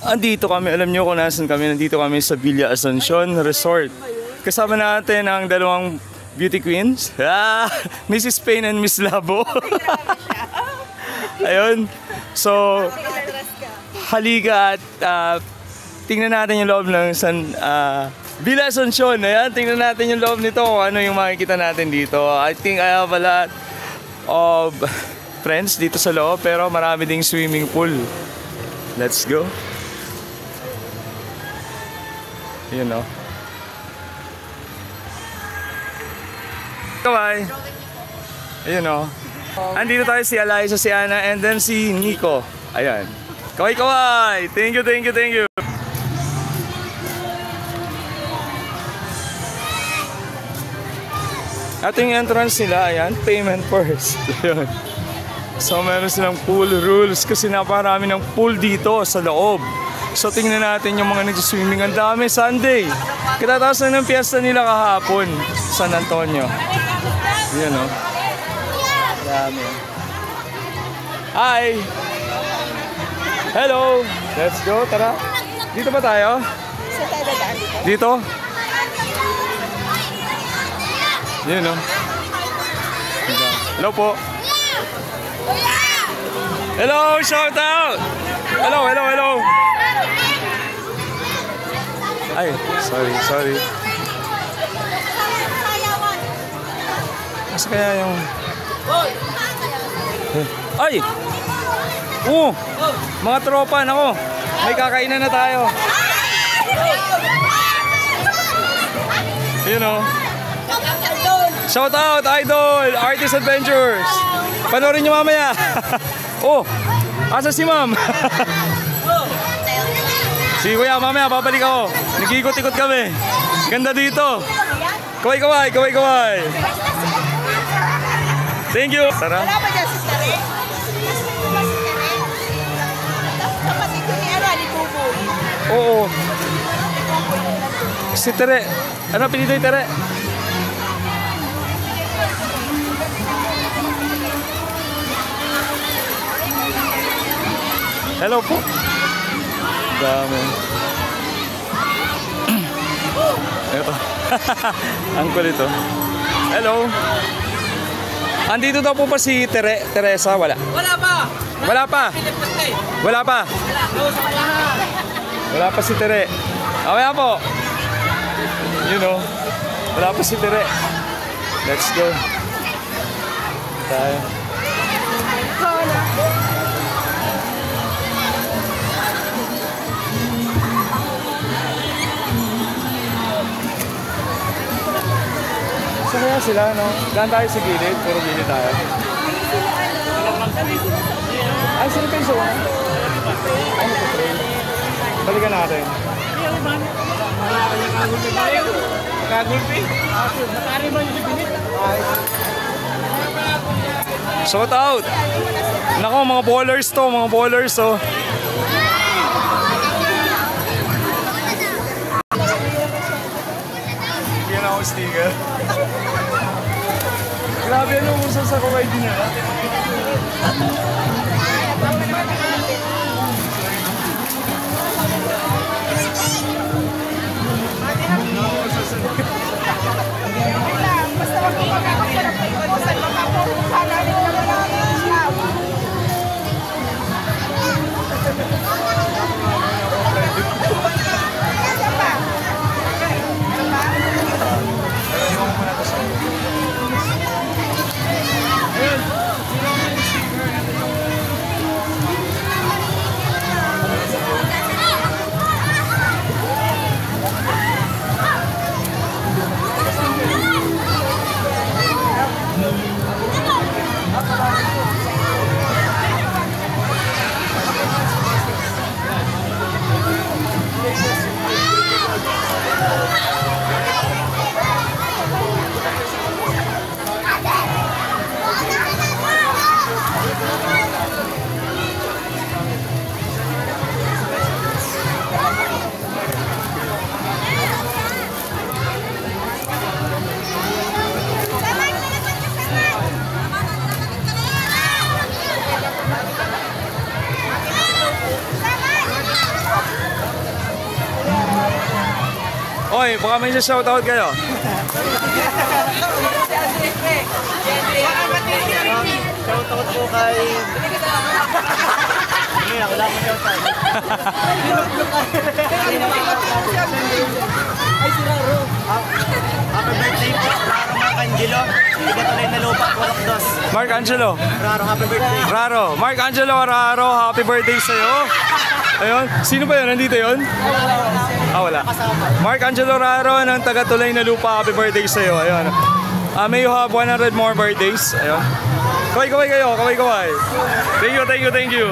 Andito kami, alam nyo kung nasan kami. Nandito kami sa Villa Asuncion Resort. Kasama natin ang dalawang beauty queens. Mrs. Payne and Miss Labo. Ayun. So, halika at tingnan natin yung loob ng Villa Asuncion. Ayan, tingnan natin yung loob nito. Ano yung makikita natin dito. I think I have a lot of friends dito sa loob, pero marami ding swimming pool. Let's go. You know. Kawai. You know. Andito tayo si Eliza, si Ana, and then si Nico. Ayan. Kawai, kawai. Thank you, thank you, thank you. Ito yung entrance nila. Ayan. Payment first. Ayan. So meron silang pool rules kasi naparami ng pool dito sa loob. So tingnan natin yung mga nagsiswimming. Ang dami, Sunday. Kitataas na ng piyesta nila kahapon, San Antonio. Yan o. Dami. Hi! Hello! Let's go, tara. Dito ba tayo? Dito? Yan o. Hello po. Hello, shout out! Hello, hello, hello! Ay, sorry, sorry. Kasi kaya yung... Ay! Mga tropa, nako. May kakainan na tayo. You know. Shout out, Idol! Artist Adventures! Panoorin nyo mamaya. Asa si ma'am? Si kuya, mamaya babalik ako. Nag-ikot-ikot kami. Ganda dito. Kaway, kaway, kaway, kaway. Thank you. Tara. Wala ba dyan si Tere? Kapatid ko ni Ara, ni Buboy. Oo. Si Tere. Ano pinito yung Tere? Hello po. Dami. Ito. Ang kulit ito. Hello. Andito daw po pa si Teresa. Wala. Wala pa. Wala pa. Wala pa. Wala pa si Tere. Mamaya po. You know. Wala pa si Tere. Let's go. Tayo. So kaya sila, no? Daan tayo sa gilid, puro gilid tayo. Ay, sino kayo sa one? Ano po, train? Balikan natin. Kagulpi? Nakari ba yung gilid? Shout out! Nako, mga ballers to, mga ballers to. Hindi na ako sticker. Grabe, ano usap sa kumain din na. Basta wag mo magkakasalap kayo po sa mga pangalanin na maraming siya. Okay, baka may shoutout kayo. Shoutout po kay... Hindi na, wala akong shoutout. Ay, si Raro. Happy birthday po, Raro Mark Angelo. Tiga Tulay na Lupa, Purok Dos. Mark Angelo. Raro, happy birthday. Raro. Mark Angelo Raro, happy birthday sa'yo. Ayun. Sino ba yun? Nandito yun? Wala. Mark Angelo Raro ng taga Tulay na Lupa, happy birthday sa'yo. Ayun. May you have 100 more birthdays. Ayun. Kaway kayo. Kaway. Thank you.